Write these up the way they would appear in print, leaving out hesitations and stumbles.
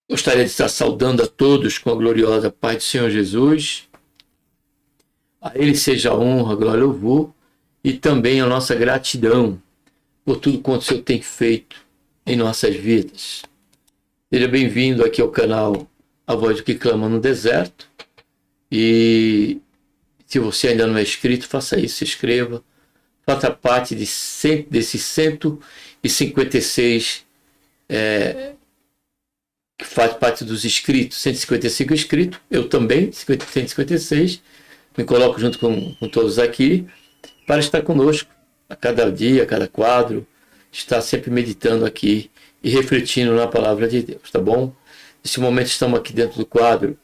Gostaria de estar saudando a todos com a gloriosa paz do Senhor Jesus. A Ele seja a honra, a glória e o louvor, e também a nossa gratidão por tudo quanto o Senhor tem feito em nossas vidas. Seja bem-vindo aqui ao canal A Voz do que Clama no Deserto. E se você ainda não é inscrito, faça isso, se inscreva. Faça parte desses 156 que faz parte dos inscritos, 155 inscritos, eu também, 156, me coloco junto com todos aqui, para estar conosco a cada dia, a cada quadro, estar sempre meditando aqui e refletindo na palavra de Deus, tá bom? Nesse momento estamos aqui dentro do quadro,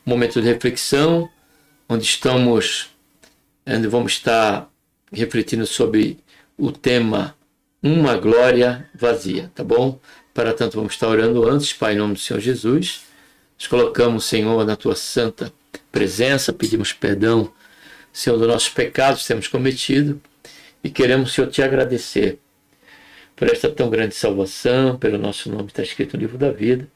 um momento de reflexão, onde vamos estar refletindo sobre o tema Uma Glória Vazia, tá bom? Para tanto, vamos estar orando antes, Pai, em nome do Senhor Jesus. Nos colocamos, Senhor, na Tua santa presença, pedimos perdão, Senhor, dos nossos pecados que temos cometido e queremos, Senhor, Te agradecer por esta tão grande salvação, pelo nosso nome que está escrito no livro da vida,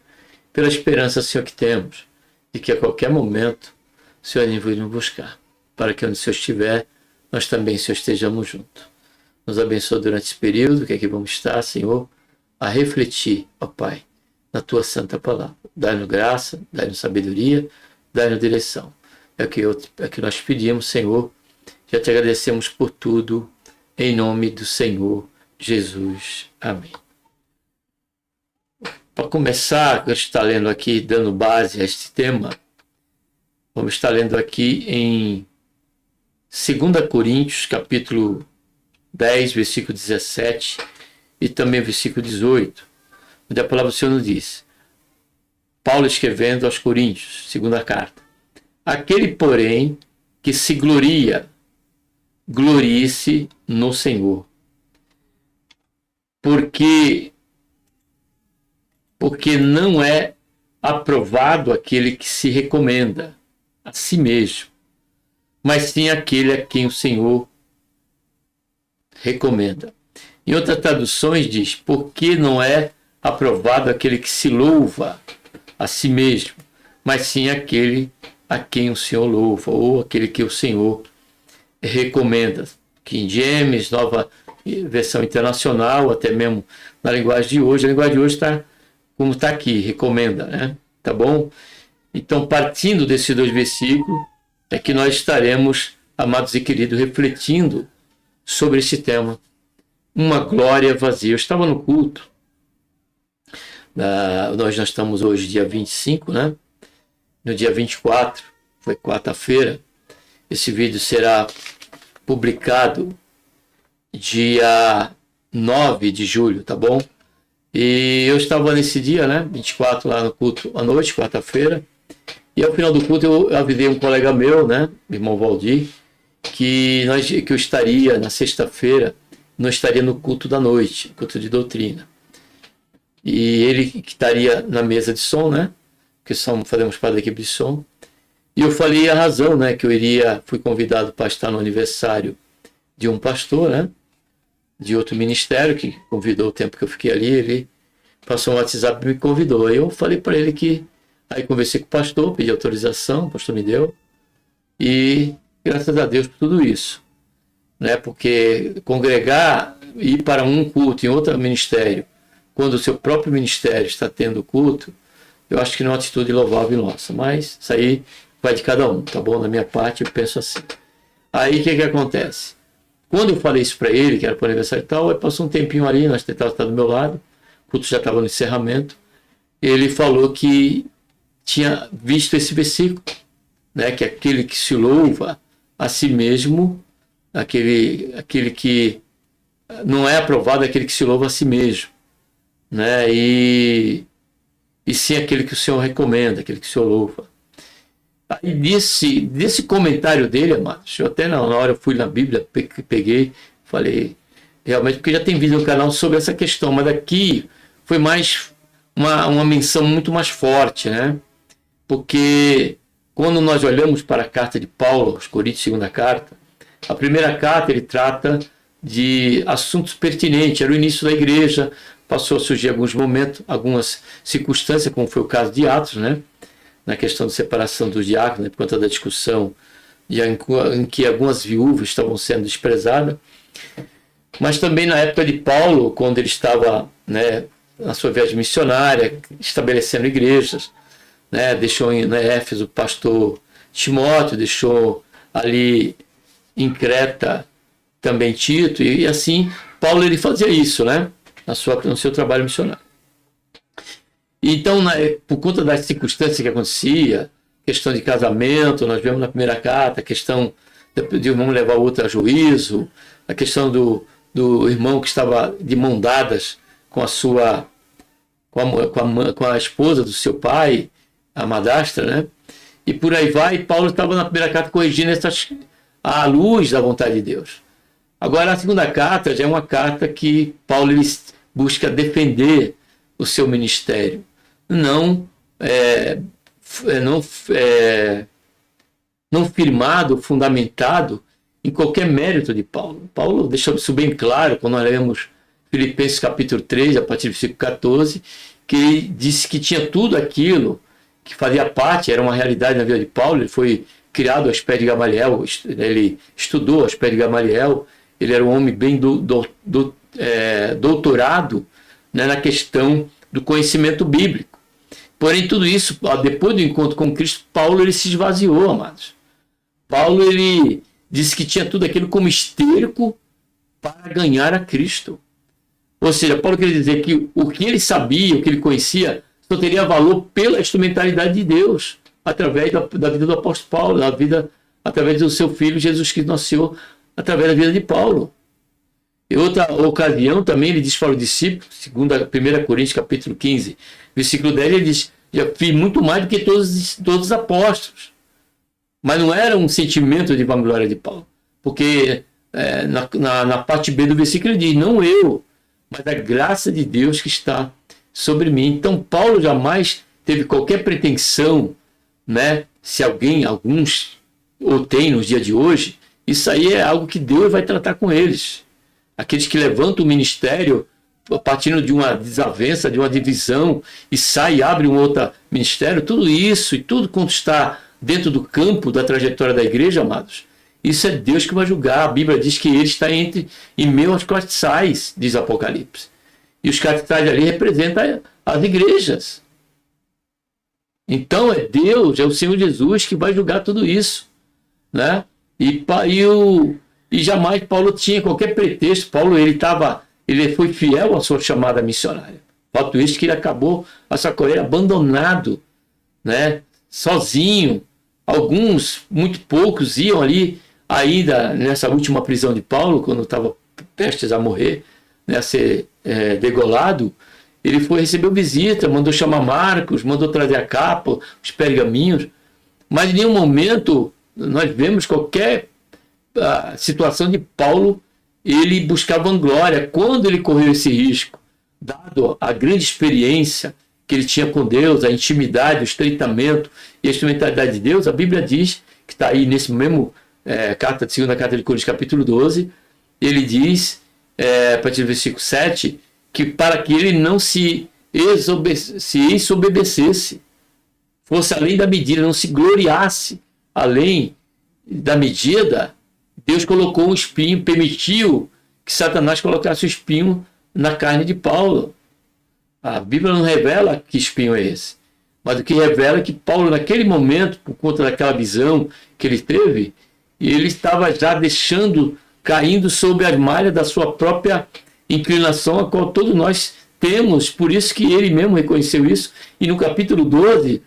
pela esperança, Senhor, que temos de que a qualquer momento o Senhor vai nos buscar, para que onde o Senhor estiver, nós também, Senhor, estejamos juntos. Nos abençoa durante esse período que aqui vamos estar, Senhor, a refletir, ó Pai, na Tua santa palavra. Dai-nos graça, dai-nos sabedoria, dai-nos direção. É o que nós pedimos, Senhor. Já Te agradecemos por tudo, em nome do Senhor Jesus. Amém. Para começar, eu estou lendo aqui, dando base a este tema, vamos estar lendo aqui em 2 Coríntios, capítulo 10, versículo 17, e também versículo 18, onde a palavra do Senhor nos diz, Paulo escrevendo aos Coríntios, segunda carta, aquele, porém, que se gloria, glorie-se no Senhor, porque não é aprovado aquele que se recomenda a si mesmo, mas sim aquele a quem o Senhor recomenda. Em outras traduções diz, porque não é aprovado aquele que se louva a si mesmo, mas sim aquele a quem o Senhor louva, ou aquele que o Senhor recomenda. King James, nova versão internacional, até mesmo na linguagem de hoje, a linguagem de hoje está como está aqui, recomenda, né? Tá bom? Então, partindo desses dois versículos, é que nós estaremos, amados e queridos, refletindo sobre esse tema. Uma glória vazia. Eu estava no culto, nós estamos hoje dia 25, né? No dia 24, foi quarta-feira, esse vídeo será publicado dia 9 de julho, tá bom? E eu estava nesse dia, né? 24, lá no culto à noite, quarta-feira, e ao final do culto eu avisei um colega meu, né? Irmão Valdir, que eu estaria na sexta-feira, não estaria no culto da noite, culto de doutrina. E ele que estaria na mesa de som, né? Porque fazemos parte da equipe de som. E eu falei a razão, né? Que fui convidado para estar no aniversário de um pastor, né? De outro ministério, que convidou o tempo que eu fiquei ali. Ele passou um WhatsApp e me convidou. Aí eu falei para ele que... Aí conversei com o pastor, pedi autorização, o pastor me deu. E graças a Deus por tudo isso. Né? Porque congregar, ir para um culto em outro ministério, quando o seu próprio ministério está tendo culto, eu acho que não é uma atitude louvável nossa, mas isso aí vai de cada um, tá bom? Da minha parte, eu penso assim. Aí, o que acontece? Quando eu falei isso para ele, que era para o aniversário e tal, aí passou um tempinho ali, nós tentávamos estar do meu lado, o culto já estava no encerramento, ele falou que tinha visto esse versículo, né, que aquele que se louva a si mesmo, aquele que não é aprovado, é aquele que se louva a si mesmo, né, e sim aquele que o Senhor recomenda, aquele que o Senhor louva. Aí desse comentário dele, amados, eu até na hora eu fui na Bíblia, peguei, falei, realmente, porque já tem vídeo no canal sobre essa questão, mas aqui foi mais uma menção muito mais forte, né? Porque quando nós olhamos para a carta de Paulo aos Coríntios, segunda carta, a primeira carta ele trata de assuntos pertinentes, era o início da igreja, passou a surgir alguns momentos, algumas circunstâncias, como foi o caso de Atos, né? Na questão de separação dos diáconos, né, por conta da discussão em que algumas viúvas estavam sendo desprezadas, mas também na época de Paulo, quando ele estava, né, na sua viagem missionária, estabelecendo igrejas, né, deixou em Éfeso o pastor Timóteo, deixou ali em Creta também Tito, e assim Paulo ele fazia isso, né, no seu trabalho missionário. Então, por conta das circunstâncias que acontecia, questão de casamento, nós vemos na primeira carta, a questão de um irmão levar o outro a juízo, a questão do irmão que estava de mão dadas com a esposa do seu pai, a madrasta, né? E por aí vai, Paulo estava na primeira carta corrigindo à luz da vontade de Deus. Agora, a segunda carta já é uma carta que Paulo ele busca defender o seu ministério. Não firmado, fundamentado em qualquer mérito de Paulo. Paulo deixou isso bem claro quando nós lemos Filipenses capítulo 3, a partir do versículo 14, que ele disse que tinha tudo aquilo que fazia parte, era uma realidade na vida de Paulo. Ele foi criado aos pés de Gamaliel, ele estudou aos pés de Gamaliel, ele era um homem bem doutorado, né, na questão do conhecimento bíblico. Porém, tudo isso, depois do encontro com Cristo, Paulo ele se esvaziou, amados. Paulo ele disse que tinha tudo aquilo como esterco para ganhar a Cristo. Ou seja, Paulo queria dizer que o que ele sabia, o que ele conhecia, só teria valor pela instrumentalidade de Deus, através da vida do apóstolo Paulo, através do seu filho Jesus Cristo, nosso Senhor, através da vida de Paulo. Em outra ocasião também ele diz para os discípulos, 1 Coríntios capítulo 15, versículo 10, ele diz, já fiz muito mais do que todos os apóstolos. Mas não era um sentimento de vanglória de Paulo, porque na parte B do versículo ele diz, não eu, mas a graça de Deus que está sobre mim. Então Paulo jamais teve qualquer pretensão, né? Se alguns ou tem nos dias de hoje, isso aí é algo que Deus vai tratar com eles. Aqueles que levantam o ministério partindo de uma desavença, de uma divisão, e sai e abre um outro ministério, tudo isso e tudo quanto está dentro do campo da trajetória da igreja, amados, isso é Deus que vai julgar. A Bíblia diz que ele está em meio aos castiçais, diz Apocalipse. E os castiçais ali representam as igrejas. Então é Deus, é o Senhor Jesus que vai julgar tudo isso, né? E jamais Paulo tinha qualquer pretexto. Paulo ele foi fiel à sua chamada missionária. Fato isso que ele acabou a sua carreira abandonado, né? Sozinho. Alguns, muito poucos, iam ali ainda nessa última prisão de Paulo, quando estava prestes a morrer, né, a ser degolado. Ele recebeu visita, mandou chamar Marcos, mandou trazer a capa, os pergaminhos, mas em nenhum momento nós vemos qualquer situação de Paulo ele buscar vanglória. Quando ele correu esse risco, dado a grande experiência que ele tinha com Deus, a intimidade, o estreitamento e a instrumentalidade de Deus, a Bíblia diz, que está aí nesse mesmo segunda carta de Coríntios, capítulo 12, ele diz, a partir do versículo 7, que para que ele não se ensoberbecesse, fosse além da medida, não se gloriasse além da medida, Deus colocou um espinho, permitiu que Satanás colocasse o espinho na carne de Paulo. A Bíblia não revela que espinho é esse, Mas o que revela é que Paulo, naquele momento, por conta daquela visão que ele teve, ele estava já caindo sob as malhas da sua própria inclinação, a qual todos nós temos. Por isso que ele mesmo reconheceu isso. E no capítulo 12,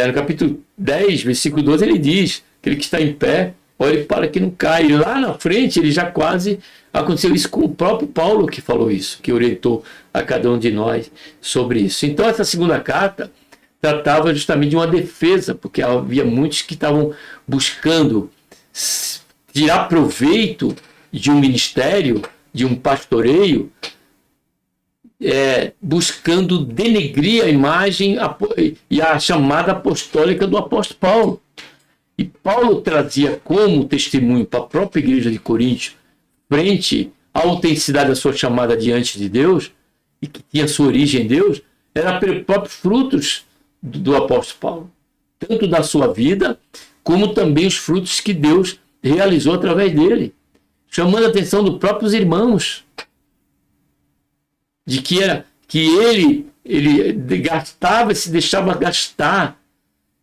no capítulo 10, versículo 12, ele diz: aquele que está em pé, olhe para que não caia. E lá na frente, ele já quase aconteceu isso com o próprio Paulo, que falou isso, que orientou a cada um de nós sobre isso. Então, essa segunda carta tratava justamente de uma defesa, porque havia muitos que estavam buscando tirar proveito de um ministério, de um pastoreio, buscando denegrir a imagem e a chamada apostólica do apóstolo Paulo. E Paulo trazia como testemunho para a própria igreja de Corinto, frente à autenticidade da sua chamada diante de Deus, e que tinha sua origem em Deus, era pelos próprios frutos do apóstolo Paulo, tanto da sua vida, como também os frutos que Deus realizou através dele, chamando a atenção dos próprios irmãos, de que ele gastava e se deixava gastar,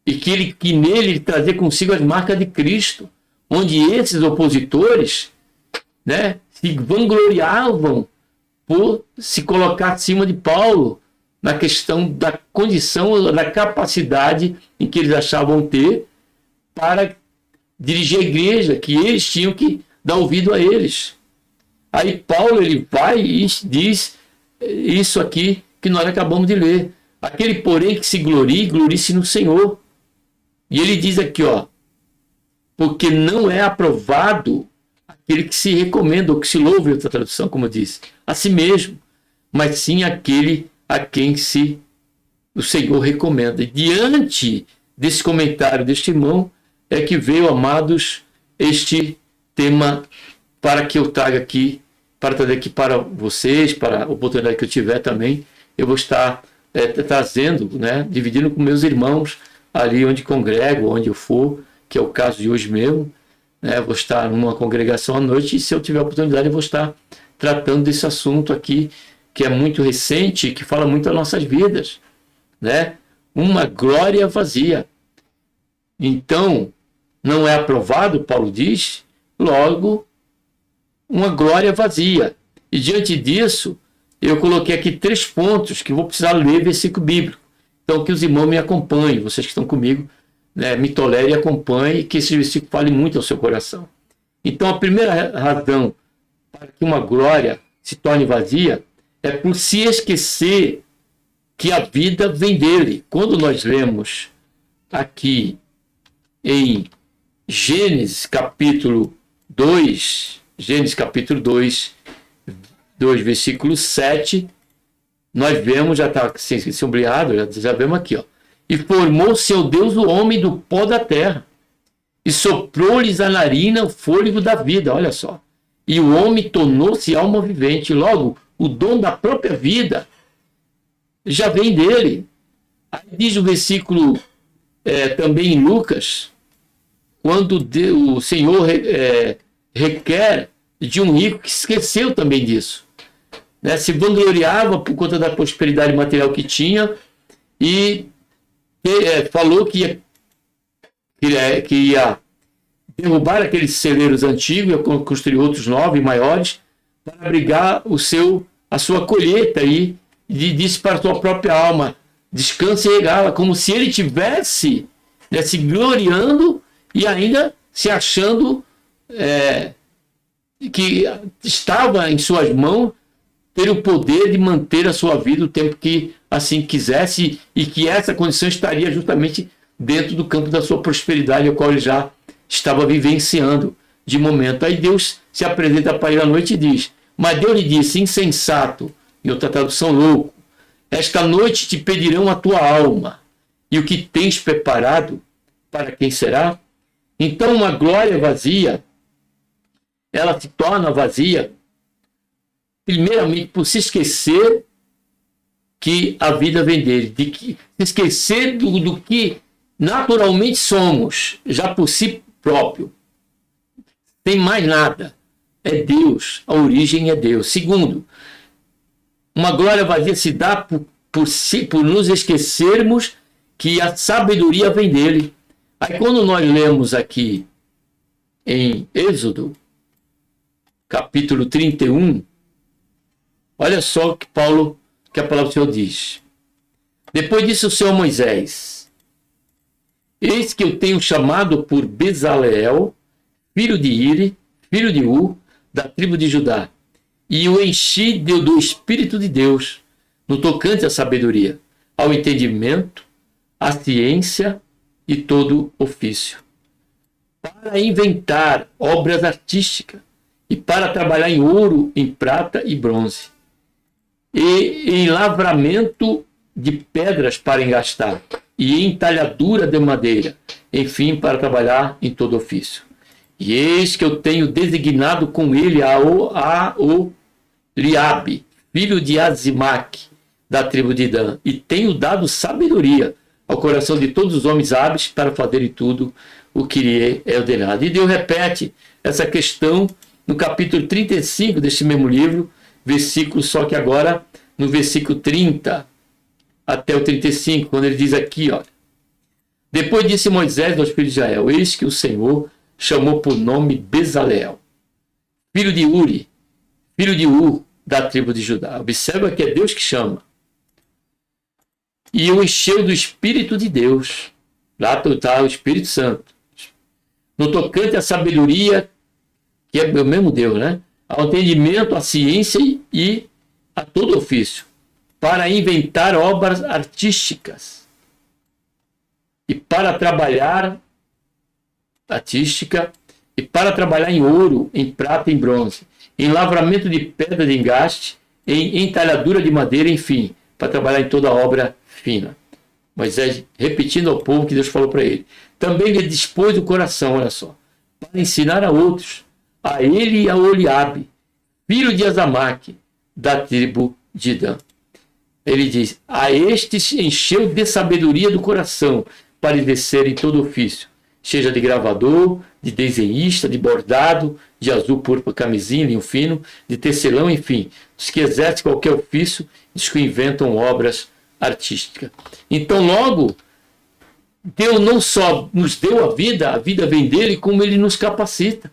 e que nele ele trazia consigo as marcas de Cristo, onde esses opositores, né, se vangloriavam por se colocar acima de Paulo, na questão da condição, da capacidade em que eles achavam ter para dirigir a igreja, que eles tinham que dar ouvido a eles. Aí Paulo ele vai e diz isso aqui que nós acabamos de ler: aquele porém que se glorie-se no Senhor. E ele diz aqui, porque não é aprovado aquele que se recomenda ou que se louve, outra tradução, como eu disse, a si mesmo, mas sim aquele a quem o Senhor recomenda. E diante desse comentário deste irmão é que veio, amados, este tema para que eu traga aqui, para trazer aqui para vocês, para a oportunidade que eu tiver também, eu vou estar trazendo, né, dividindo com meus irmãos ali onde congrego, onde eu for, que é o caso de hoje mesmo, né, vou estar numa congregação à noite e, se eu tiver oportunidade, eu vou estar tratando desse assunto aqui, que é muito recente, que fala muito das nossas vidas, né? Uma glória vazia. Então, não é aprovado, Paulo diz, logo, uma glória vazia. E diante disso, eu coloquei aqui 3 pontos que vou precisar ler versículo bíblico. Então, que os irmãos me acompanhem, vocês que estão comigo, né, me tolerem e acompanhem, que esse versículo fale muito ao seu coração. Então, a primeira razão para que uma glória se torne vazia é por se esquecer que a vida vem dele. Quando nós lemos aqui em Gênesis capítulo 2, versículo 7, nós vemos, já está sombreado, já vemos aqui, e formou seu Deus o homem do pó da terra, e soprou-lhes a narina o fôlego da vida, olha só, e o homem tornou-se alma vivente. Logo, o dom da própria vida já vem dele. Aí diz o versículo também em Lucas, quando o Senhor requer de um rico que esqueceu também disso, né? Se vangloriava por conta da prosperidade material que tinha e falou que ia derrubar aqueles celeiros antigos, ia construir outros novos e maiores para abrigar a sua colheita, e disse para a sua própria alma: descanse e regala, como se ele tivesse, né, se gloriando e ainda se achando que estava em suas mãos ter o poder de manter a sua vida o tempo que assim quisesse, e que essa condição estaria justamente dentro do campo da sua prosperidade, o qual ele já estava vivenciando de momento. Aí Deus se apresenta para ele à noite e diz: mas Deus lhe disse, insensato, em outra tradução, louco, esta noite te pedirão a tua alma, e o que tens preparado, para quem será? Então, uma glória vazia, ela se torna vazia, primeiramente por se esquecer que a vida vem dele, se esquecer do que naturalmente somos, já por si próprio. Tem mais nada. É Deus, a origem é Deus. Segundo, uma glória vazia se dá por nos esquecermos que a sabedoria vem dele. Aí quando nós lemos aqui em Êxodo, capítulo 31, olha só o que a palavra do Senhor diz. Depois disse o Senhor Moisés: eis que eu tenho chamado por Bezaleel, filho de Iri, filho de Ur, da tribo de Judá, e o enchi do Espírito de Deus, no tocante à sabedoria, ao entendimento, à ciência e todo ofício, para inventar obras artísticas e para trabalhar em ouro, em prata e bronze, e em lavramento de pedras para engastar, e em talhadura de madeira, enfim, para trabalhar em todo ofício. E eis que eu tenho designado com ele a Oliabe, filho de Azimaque, da tribo de Dan, e tenho dado sabedoria ao coração de todos os homens hábeis para fazerem tudo o que lhe é ordenado. E Deus repete essa questão no capítulo 35 deste mesmo livro, versículo, só que agora no versículo 30 até o 35, quando ele diz aqui, ó: depois disse Moisés aos filhos de Israel: eis que o Senhor chamou por nome Bezaleel, filho de Uri, filho de Ur, da tribo de Judá. Observa que é Deus que chama. E o encheu do Espírito de Deus. Lá está o Espírito Santo. No tocante à sabedoria, que é o mesmo Deus, né? Ao entendimento, à ciência e a todo ofício, para inventar obras artísticas e para trabalhar em ouro, em prata e em bronze, em lavramento de pedra de engaste, em entalhadura de madeira, enfim, para trabalhar em toda obra fina. Moisés repetindo ao povo que Deus falou para ele. Também lhe dispôs o coração, olha só, para ensinar a outros, a ele e a Oliabe, filho de Azamaque, da tribo de Dan. Ele diz: a estes encheu de sabedoria do coração, para exercer em todo ofício, seja de gravador, de desenhista, de bordado, de azul, púrpura, camisinha, linho fino, de tecelão, enfim, dos que exercem qualquer ofício, dos que inventam obras artísticas. Então, logo, Deus não só nos deu a vida vem dele, como ele nos capacita.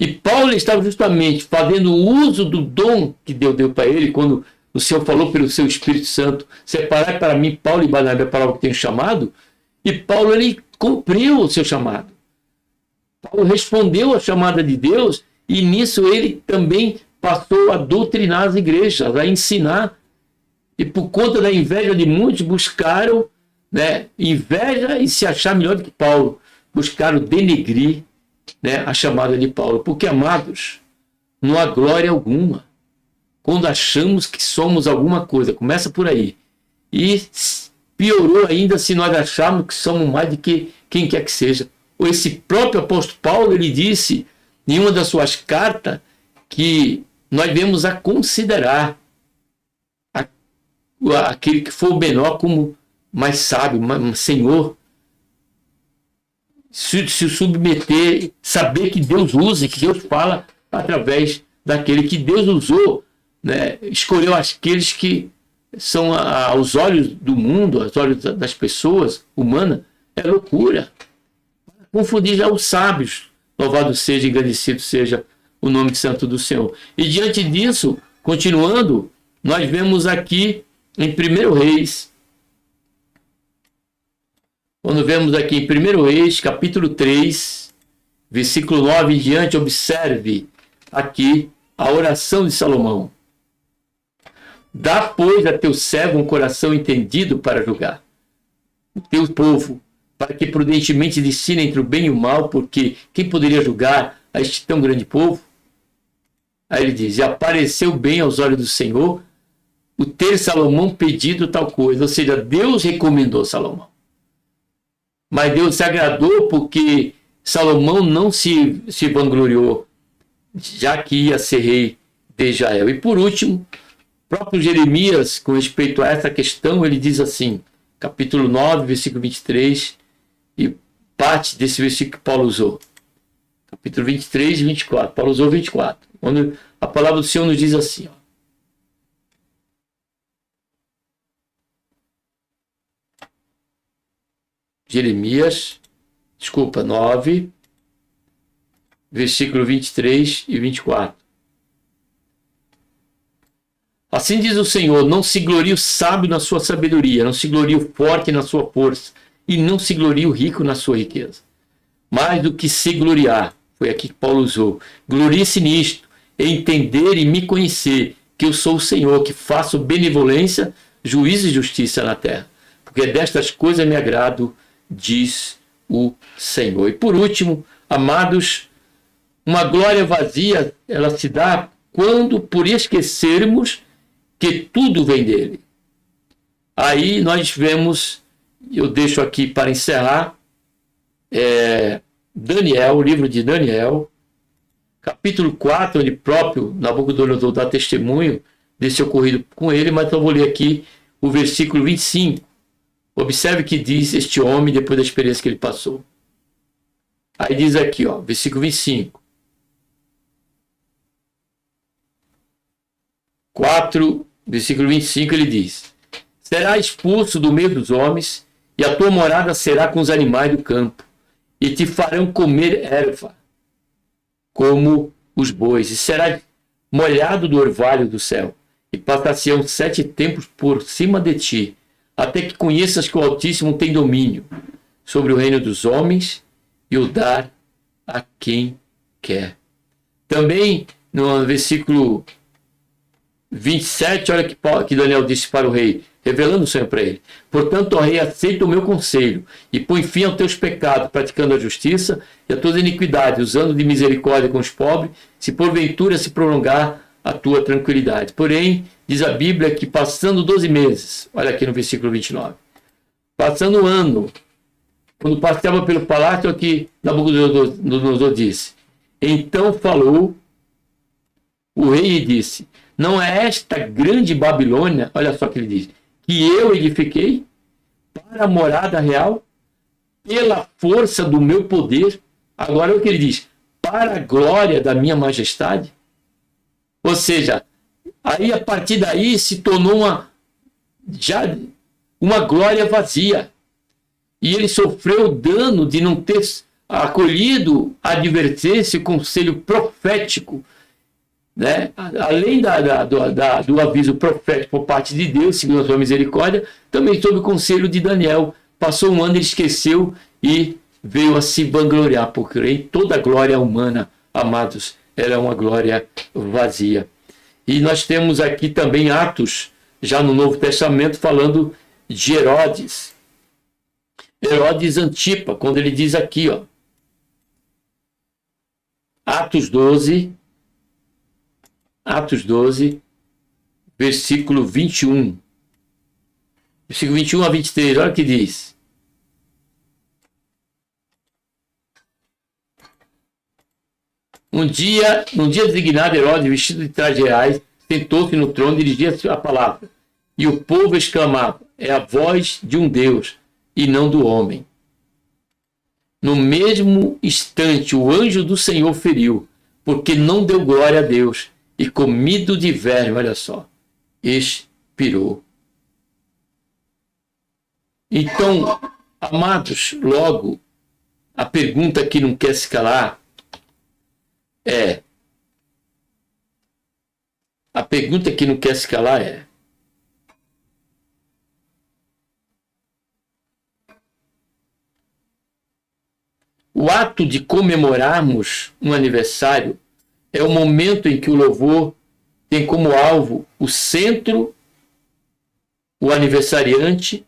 E Paulo estava justamente fazendo uso do dom que Deus deu para ele, quando o Senhor falou pelo seu Espírito Santo: separai para mim Paulo e Barnabé para o que tenho chamado. E Paulo, ele cumpriu o seu chamado. Paulo respondeu à chamada de Deus, e nisso ele também passou a doutrinar as igrejas, a ensinar. E por conta da inveja de muitos, buscaram, né, inveja e se achar melhor do que Paulo. Buscaram denegrir, né, a chamada de Paulo. Porque, amados, não há glória alguma quando achamos que somos alguma coisa. Começa por aí. E piorou ainda se nós acharmos que somos mais do que quem quer que seja. Ou esse próprio apóstolo Paulo, ele disse em uma das suas cartas que nós devemos a considerar aquele que for menor como mais sábio, mais senhor, se submeter, saber que Deus usa, que Deus fala através daquele que Deus usou, né? Escolheu aqueles que são aos olhos do mundo, aos olhos das pessoas humanas, é loucura. Confundir já os sábios. Louvado seja, engrandecido seja o nome santo do Senhor. E diante disso, continuando, nós vemos aqui em 1 Reis, quando vemos aqui em 1 Reis, capítulo 3, versículo 9 em diante, observe aqui a oração de Salomão. Dá, pois, a teu servo um coração entendido para julgar o teu povo, para que prudentemente discerne entre o bem e o mal, porque quem poderia julgar a este tão grande povo? Aí ele diz: e apareceu bem aos olhos do Senhor o ter Salomão pedido tal coisa. Ou seja, Deus recomendou Salomão. Mas Deus se agradou porque Salomão não se vangloriou, já que ia ser rei de Israel. E por último, próprio Jeremias, com respeito a essa questão, ele diz assim, capítulo 9, versículo 23, e parte desse versículo que Paulo usou. Capítulo 23 e 24. Paulo usou 24. Quando a palavra do Senhor nos diz assim, ó: Jeremias, 9, versículo 23 e 24. Assim diz o Senhor: não se glorie o sábio na sua sabedoria, não se glorie o forte na sua força, e não se glorie o rico na sua riqueza. Mais do que se gloriar, foi aqui que Paulo usou, glorie-se nisto, entender e me conhecer, que eu sou o Senhor, que faço benevolência, juízo e justiça na terra. Porque destas coisas me agrado, diz o Senhor. E por último, amados, uma glória vazia, ela se dá quando, por esquecermos que tudo vem dele. Aí nós vemos, eu deixo aqui para encerrar, Daniel, o livro de Daniel, capítulo 4, onde próprio Nabucodonosor dá testemunho desse ocorrido com ele, mas eu vou ler aqui o versículo 25. Observe o que diz este homem depois da experiência que ele passou. Aí diz aqui, versículo 25. 4, versículo 25, ele diz: será expulso do meio dos homens, e a tua morada será com os animais do campo, e te farão comer erva, como os bois, e será molhado do orvalho do céu, e passar-se-ão 7 tempos por cima de ti, até que conheças que o Altíssimo tem domínio sobre o reino dos homens, e o dar a quem quer. Também no versículo 27, olha que Daniel disse para o rei, revelando o sonho para ele: portanto, ó rei, aceita o meu conselho e põe fim aos teus pecados, praticando a justiça e a tuas iniquidades, usando de misericórdia com os pobres, se porventura se prolongar a tua tranquilidade. Porém, diz a Bíblia que passando 12 meses, olha aqui no versículo 29, passando um ano, quando passeava pelo palácio, aqui Nabucodonosor disse: então falou o rei e disse: não é esta grande Babilônia, olha só o que ele diz, que eu edifiquei para a morada real, pela força do meu poder? Agora é o que ele diz: para a glória da minha majestade. Ou seja, aí a partir daí se tornou uma glória vazia. E ele sofreu o dano de não ter acolhido a advertência, o conselho profético, né? Além do aviso profético por parte de Deus, segundo a sua misericórdia, também sob o conselho de Daniel. Passou um ano, ele esqueceu e veio a se vangloriar, porque toda glória humana, amados, ela é uma glória vazia. E nós temos aqui também Atos, já no Novo Testamento, falando de Herodes. Herodes Antipa, quando ele diz aqui, Atos 12, versículo 21. Versículo 21 a 23, olha o que diz. Um dia designado, Herodes, vestido de trajes reais, sentou-se no trono e dirigia-se a palavra. E o povo exclamava: é a voz de um Deus e não do homem. No mesmo instante, o anjo do Senhor feriu, porque não deu glória a Deus, e comido de verme, olha só, expirou. Então, amados, logo, a pergunta que não quer se calar é: o ato de comemorarmos um aniversário é o momento em que o louvor tem como alvo o centro, o aniversariante.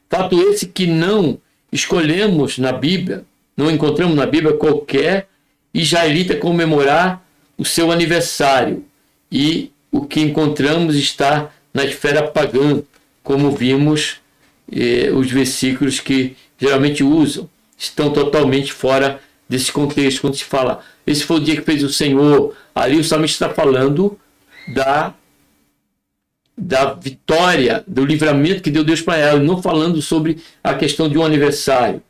Fato esse que não escolhemos na Bíblia, não encontramos na Bíblia qualquer israelita comemorar o seu aniversário. E o que encontramos está na esfera pagã, como vimos, os versículos que geralmente usam, estão totalmente fora desse contexto. Quando se fala, esse foi o dia que fez o Senhor, ali o salmista está falando da vitória, do livramento que deu Deus para ela, não falando sobre a questão de um aniversário.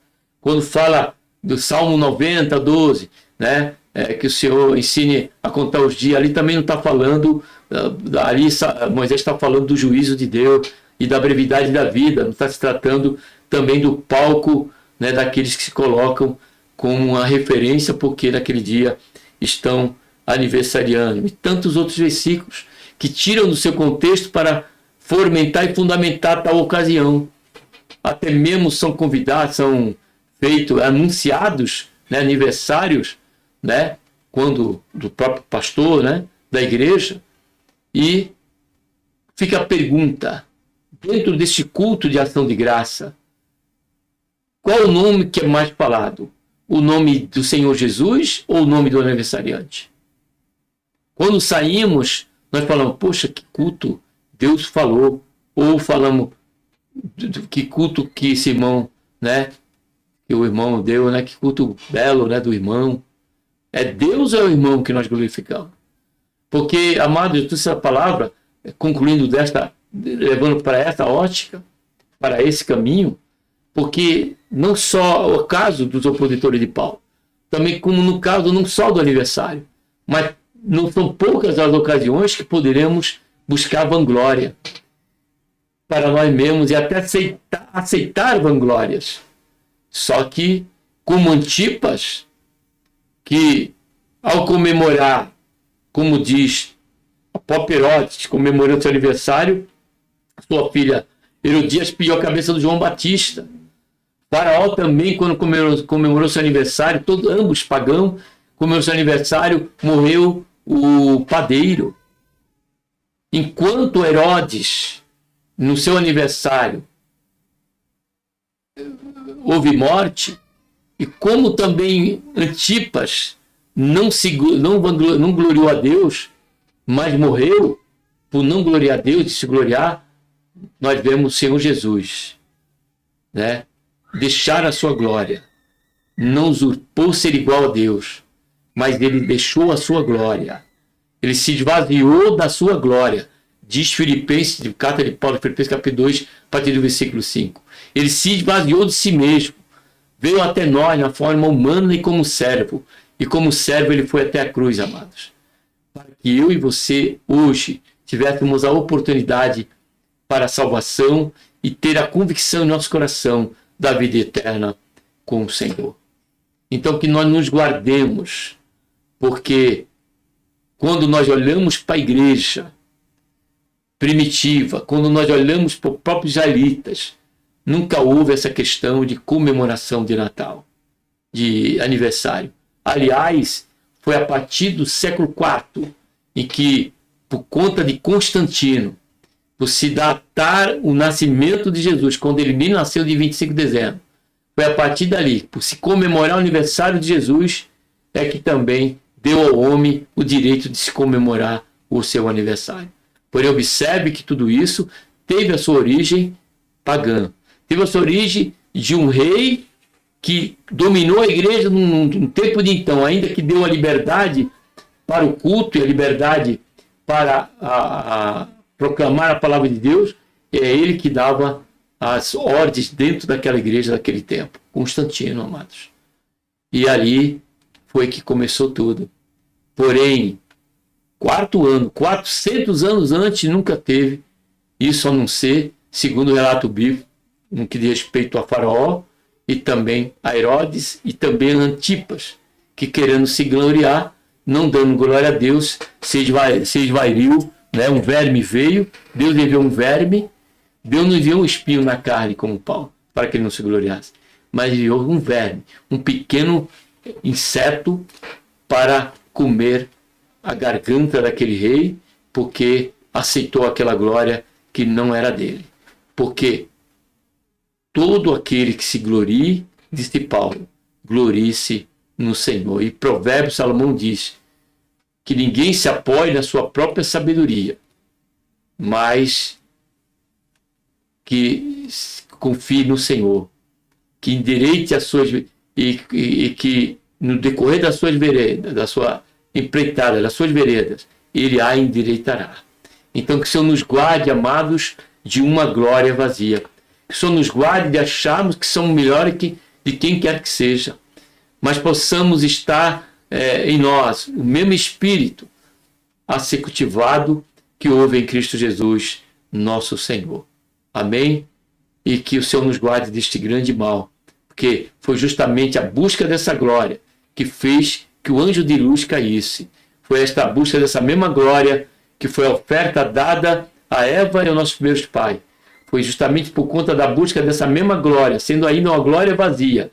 Quando fala do Salmo 90, 12, né, que o Senhor ensine a contar os dias, ali também não está falando, ali Moisés está falando do juízo de Deus, e da brevidade da vida, não está se tratando também do palco, né, daqueles que se colocam como uma referência porque naquele dia estão aniversariando. E tantos outros versículos que tiram do seu contexto para fomentar e fundamentar tal ocasião. Até mesmo são convidados, são feitos, anunciados, né, aniversários, né, quando do próprio pastor, né, da igreja. E fica a pergunta, dentro deste culto de ação de graça, qual o nome que é mais falado? O nome do Senhor Jesus ou o nome do aniversariante? Quando saímos, nós falamos, poxa, que culto Deus falou. Ou falamos, que culto que esse irmão, né, que o irmão deu, né, que culto belo, né, do irmão. É Deus ou é o irmão que nós glorificamos? Porque, amados, essa palavra, concluindo desta, levando para essa ótica, para esse caminho, porque não só o caso dos opositores de Paulo, também como no caso não só do aniversário, mas não são poucas as ocasiões que poderemos buscar vanglória para nós mesmos e até aceitar vanglórias. Só que, como Antipas, que ao comemorar, como diz o próprio Herodes, comemorando seu aniversário, sua filha Herodias pediu a cabeça do João Batista. Faraó também, quando comemorou seu aniversário, ambos pagãos, comemorou seu aniversário, morreu o padeiro. Enquanto Herodes, no seu aniversário, houve morte, e como também Antipas não gloriou a Deus, mas morreu por não gloriar a Deus e se gloriar, nós vemos o Senhor Jesus, né, deixar a sua glória. Não usurpou ser igual a Deus, mas ele deixou a sua glória. Ele se esvaziou da sua glória. Diz Filipenses, de carta de Paulo, Filipenses capítulo 2, a partir do versículo 5. Ele se esvaziou de si mesmo. Veio até nós na forma humana e como servo. E como servo ele foi até a cruz, amados. Para que eu e você, hoje, tivéssemos a oportunidade para a salvação e ter a convicção em nosso coração da vida eterna com o Senhor. Então que nós nos guardemos, porque quando nós olhamos para a igreja primitiva, quando nós olhamos para os próprios israelitas, nunca houve essa questão de comemoração de Natal, de aniversário. Aliás, foi a partir do século IV, em que, por conta de Constantino, por se datar o nascimento de Jesus, quando ele nasceu de 25 de dezembro, foi a partir dali, por se comemorar o aniversário de Jesus, é que também deu ao homem o direito de se comemorar o seu aniversário. Porém, observe que tudo isso teve a sua origem pagã. Teve a sua origem de um rei que dominou a igreja num tempo de então, ainda que deu a liberdade para o culto e a liberdade para proclamar a palavra de Deus, é ele que dava as ordens dentro daquela igreja daquele tempo. Constantino, amados. E ali foi que começou tudo. Porém, 400 anos antes, nunca teve isso, a não ser, segundo o relato bíblico, no que diz respeito a Faraó, e também a Herodes, e também a Antipas, que querendo se gloriar, não dando glória a Deus, se esvairiu, né? Um verme veio, Deus enviou um verme, Deus não enviou um espinho na carne como Paulo, para que ele não se gloriasse, mas enviou um verme, um pequeno inseto para comer a garganta daquele rei, porque aceitou aquela glória que não era dele. Porque todo aquele que se glorie, disse Paulo, glorie-se no Senhor. E Provérbios, Salomão diz que ninguém se apoie na sua própria sabedoria, mas que confie no Senhor, que endireite as suas e que no decorrer das suas veredas, da sua empreitada, das suas veredas, ele a endireitará. Então que o Senhor nos guarde, amados, de uma glória vazia. Que o Senhor nos guarde de acharmos que somos melhores de quem quer que seja, mas possamos estar em nós o mesmo Espírito a ser cultivado que houve em Cristo Jesus, nosso Senhor. Amém? E que o Senhor nos guarde deste grande mal, porque foi justamente a busca dessa glória que fez que o anjo de luz caísse. Foi esta busca dessa mesma glória que foi a oferta dada a Eva e aos nossos primeiros pais. Foi justamente por conta da busca dessa mesma glória, sendo ainda uma glória vazia,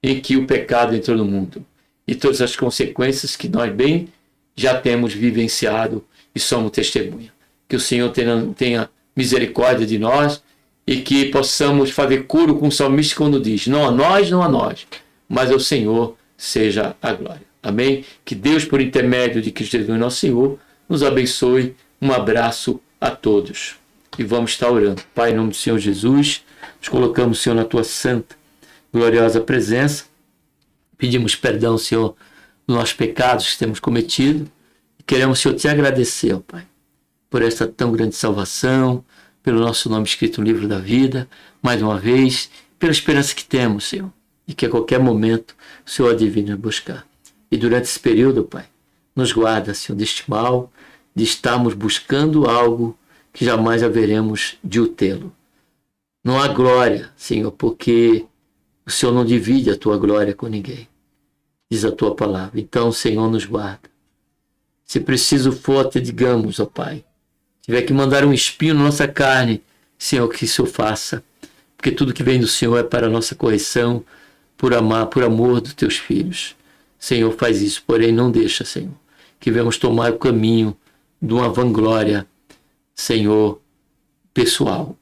em que o pecado entrou no mundo. E todas as consequências que nós bem já temos vivenciado e somos testemunha. Que o Senhor tenha misericórdia de nós e que possamos fazer coro com o salmista quando diz: não a nós, não a nós, mas ao Senhor seja a glória. Amém? Que Deus, por intermédio de Cristo Jesus, nosso Senhor, nos abençoe. Um abraço a todos. E vamos estar orando. Pai, em nome do Senhor Jesus, nos colocamos, Senhor, na tua santa, gloriosa presença. Pedimos perdão, Senhor, dos nossos pecados que temos cometido. E queremos, Senhor, te agradecer, ó Pai, por esta tão grande salvação, pelo nosso nome escrito no livro da vida, mais uma vez, pela esperança que temos, Senhor, e que a qualquer momento o Senhor adivinha buscar. E durante esse período, Pai, nos guarda, Senhor, deste mal, de estarmos buscando algo que jamais haveremos de o tê-lo. Não há glória, Senhor, porque o Senhor não divide a tua glória com ninguém, diz a tua palavra. Então, Senhor, nos guarda. Se preciso for, até digamos, ó Pai, tiver que mandar um espinho na nossa carne, Senhor, que isso faça, porque tudo que vem do Senhor é para a nossa correção, por amor dos teus filhos. Senhor, faz isso, porém não deixa, Senhor, que venhamos tomar o caminho de uma vanglória, Senhor, pessoal.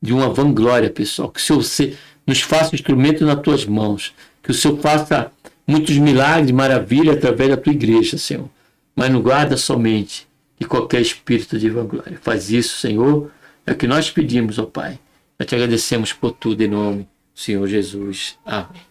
De uma vanglória pessoal. Que o Senhor nos faça instrumento nas tuas mãos. Que o Senhor faça muitos milagres, maravilhas através da tua igreja, Senhor. Mas não guarda somente de qualquer espírito de vanglória. Faz isso, Senhor. É o que nós pedimos, ó Pai. Nós te agradecemos por tudo em nome do Senhor Jesus. Amém.